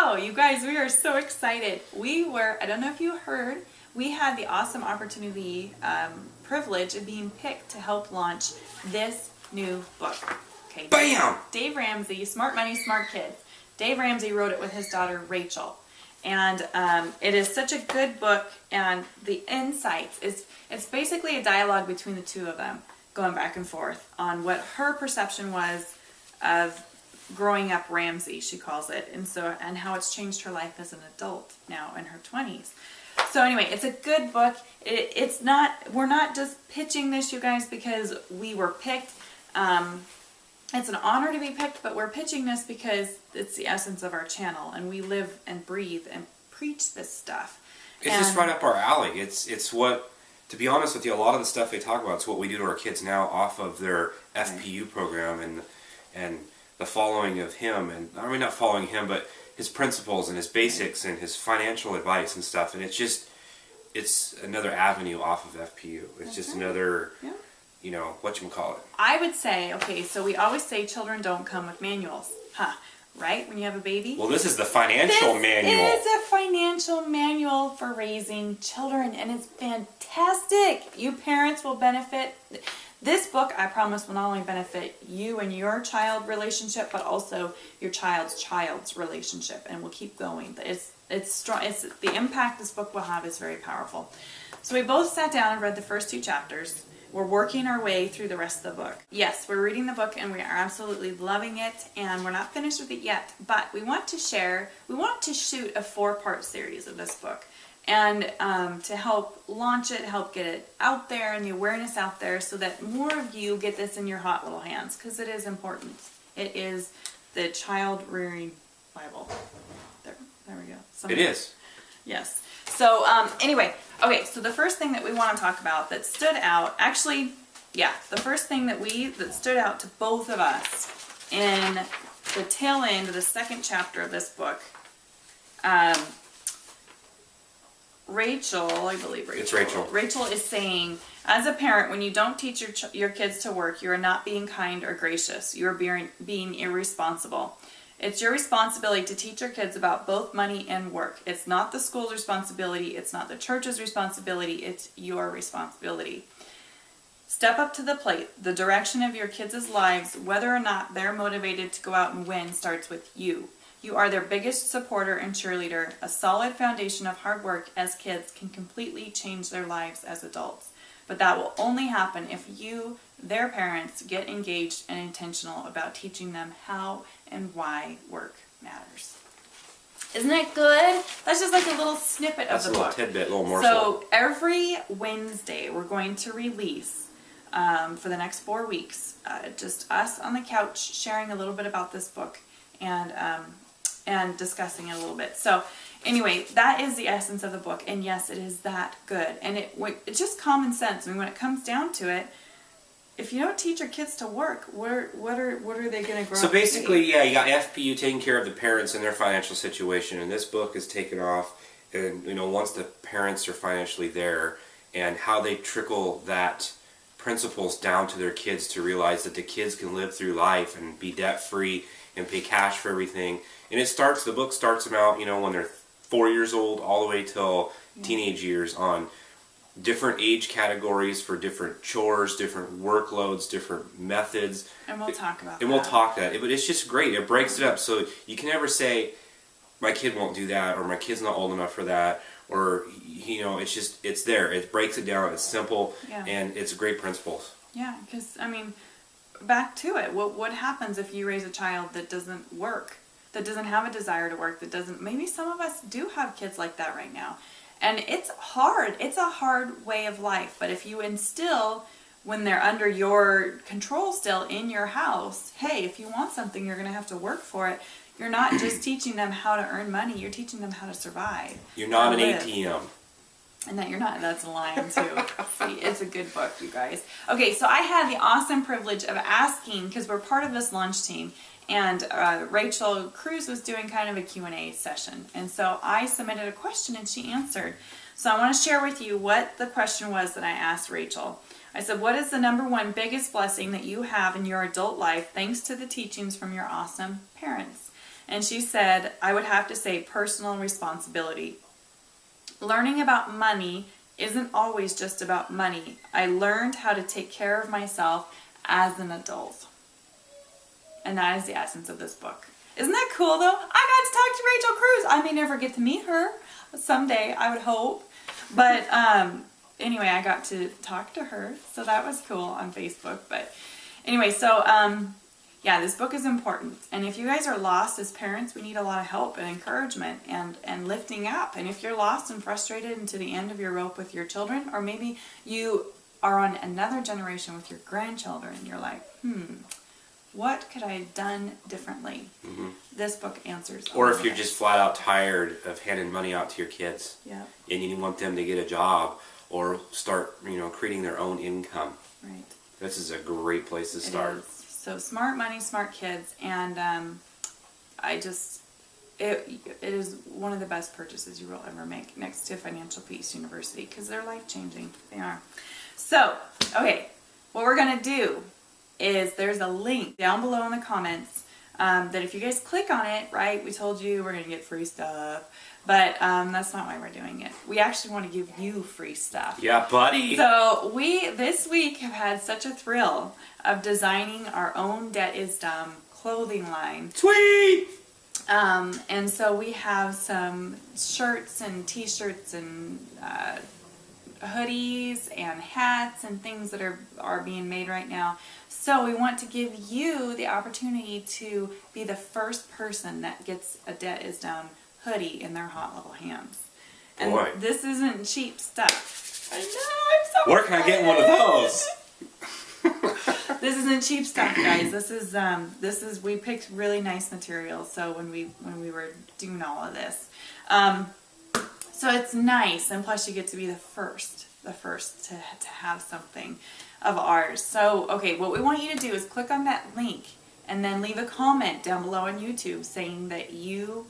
So, you guys, we are so excited. I don't know if you heard, we had the awesome opportunity, privilege of being picked to help launch this new book. Okay. Bam! Dave Ramsey, Smart Money, Smart Kids. Dave Ramsey wrote it with his daughter, Rachel. And it is such a good book, and the insights, it's basically a dialogue between the two of them, going back and forth on what her perception was of growing up Ramsey, she calls it, and how it's changed her life as an adult now in her 20s. So anyway, it's a good book. We're not just pitching this, you guys, because we were picked. It's an honor to be picked, but we're pitching this because it's the essence of our channel, and we live and breathe and preach this stuff. It's just right up our alley. It's what, to be honest with you, a lot of the stuff they talk about is what we do to our kids now off of their FPU program and the following of him, and I mean not following him, but his principles and his basics and his financial advice and stuff. And it's another avenue off of FPU. It's just another, whatchamacallit. I would say, okay, so we always say children don't come with manuals, right? When you have a baby? Well, this is the financial manual. This is a financial manual for raising children, and it's fantastic. You parents will benefit. This book, I promise, will not only benefit you and your child relationship, but also your child's relationship, and we'll keep going. It's strong. The impact this book will have is very powerful. So we both sat down and read the first 2 chapters. We're working our way through the rest of the book. Yes, we're reading the book, and we are absolutely loving it, and we're not finished with it yet, but we want to shoot a 4-part series of this book. And to help launch it, help get it out there and the awareness out there so that more of you get this in your hot little hands, because it is important. It is the child rearing Bible. There we go. It is. Yes. So anyway, okay, so the first thing that we want to talk about that stood out, the first thing that stood out to both of us in the tail end of the 2nd chapter of this book, Rachel, I believe Rachel. It's Rachel. Rachel is saying, as a parent, when you don't teach your kids to work, you are not being kind or gracious. You are being irresponsible. It's your responsibility to teach your kids about both money and work. It's not the school's responsibility. It's not the church's responsibility. It's your responsibility. Step up to the plate. The direction of your kids' lives, whether or not they're motivated to go out and win, starts with you. You are their biggest supporter and cheerleader. A solid foundation of hard work as kids can completely change their lives as adults. But that will only happen if you, their parents, get engaged and intentional about teaching them how and why work matters. Isn't that good? That's just like a little snippet of the book. That's a little tidbit, a little morsel. So every Wednesday we're going to release, for the next 4 weeks, just us on the couch sharing a little bit about this book and discussing it a little bit. So anyway, that is the essence of the book, and yes, it is that good. And it's just common sense. I mean, when it comes down to it, if you don't teach your kids to work, what are they going to grow up So basically, to be? you got FPU taking care of the parents and their financial situation, and this book is taken off, and once the parents are financially there, and how they trickle that principles down to their kids to realize that the kids can live through life and be debt-free and pay cash for everything. And the book starts them out, when they're 4 years old all the way till teenage years, on different age categories for different chores, different workloads, different methods. And we'll talk about that. And we'll talk that. But it's just great. It breaks it up. So you can never say, my kid won't do that, or my kid's not old enough for that, or, it's there. It breaks it down. It's simple, and it's great principles. Yeah, because, back to it. What happens if you raise a child that doesn't work, that doesn't have a desire to work, maybe some of us do have kids like that right now. And it's hard. It's a hard way of life. But if you instill, when they're under your control still in your house, hey, if you want something, you're going to have to work for it. You're not just teaching them how to earn money. You're teaching them how to survive. You're not an ATM. And that you're not. That's a line, too. See, it's a good book, you guys. Okay, so I had the awesome privilege of asking, because we're part of this launch team, and Rachel Cruze was doing kind of a Q&A session. And so I submitted a question, and she answered. So I want to share with you what the question was that I asked Rachel. I said, what is the #1 biggest blessing that you have in your adult life thanks to the teachings from your awesome parents? And she said, I would have to say personal responsibility. Learning about money isn't always just about money. I learned how to take care of myself as an adult. And that is the essence of this book. Isn't that cool though? I got to talk to Rachel Cruze. I may never get to meet her someday, I would hope. But anyway, I got to talk to her. So that was cool on Facebook. But anyway, so yeah, this book is important. And if you guys are lost as parents, we need a lot of help and encouragement and lifting up. And if you're lost and frustrated and to the end of your rope with your children, or maybe you are on another generation with your grandchildren, you're like, what could I have done differently? Mm-hmm. This book answers all Or if of you're it. just flat out tired of handing money out to your kids, Yeah. and you want them to get a job or start, creating their own income. Right. This is a great place to start. It is. So smart money, smart kids, and it is one of the best purchases you will ever make, next to Financial Peace University, because they're life changing. They are. So, okay, what we're gonna do is there's a link down below in the comments that if you guys click on it, right? We told you we're gonna get free stuff, but that's not why we're doing it. We actually want to give you free stuff. Yeah, buddy. So we this week have had such a thrill of designing our own Debt is Dumb clothing line. Sweet. And so we have some shirts and t-shirts and hoodies and hats and things that are being made right now. So we want to give you the opportunity to be the first person that gets a Debt is Dumb hoodie in their hot little hands. And Boy. This isn't cheap stuff. I know, I'm so Where can I get one of those? This isn't cheap stuff, guys. This is we picked really nice materials. So when we were doing all of this, so it's nice, and plus you get to be the first to have something of ours. So okay, what we want you to do is click on that link and then leave a comment down below on YouTube saying that you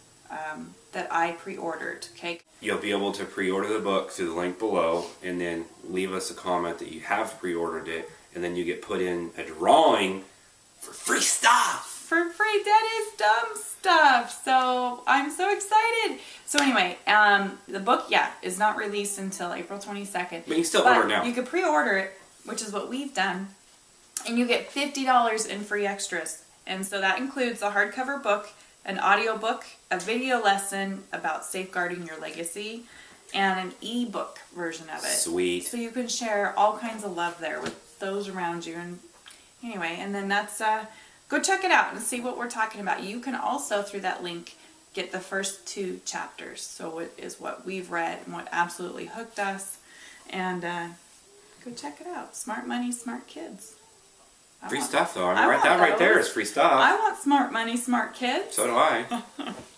that I pre-ordered. Okay. You'll be able to pre-order the book through the link below, and then leave us a comment that you have pre-ordered it, and then you get put in a drawing for free stuff. For free Debt is Dumb stuff. So I'm so excited. So anyway, the book, is not released until April 22nd. But you can still order it now. You can pre-order it, which is what we've done, and you get $50 in free extras. And so that includes a hardcover book, an audio book, a video lesson about safeguarding your legacy, and an ebook version of it. Sweet. So you can share all kinds of love there with those around you. And anyway, and then that's go check it out and see what we're talking about. You can also, through that link, get the first 2 chapters. So it is what we've read and what absolutely hooked us. And go check it out. Smart Money, Smart Kids. Free stuff, though. I mean, that right there is free stuff. I want Smart Money, Smart Kids. So do I.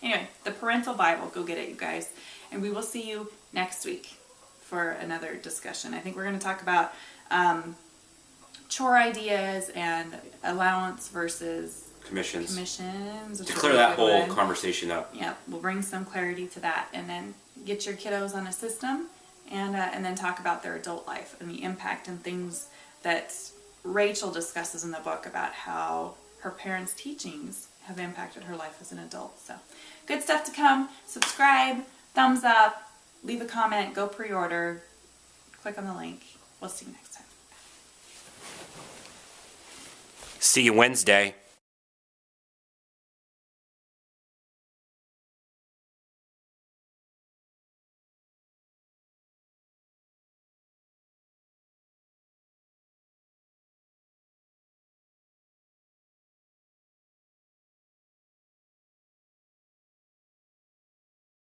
Anyway, the Parental Bible. Go get it, you guys. And we will see you next week for another discussion. I think we're going to talk about chore ideas and allowance versus Commissions. To clear that whole conversation up. Yeah, we'll bring some clarity to that, and then get your kiddos on a system, and then talk about their adult life and the impact and things that Rachel discusses in the book about how her parents' teachings have impacted her life as an adult. So, good stuff to come. Subscribe, thumbs up, leave a comment, go pre-order, click on the link. We'll see you next time. See you Wednesday.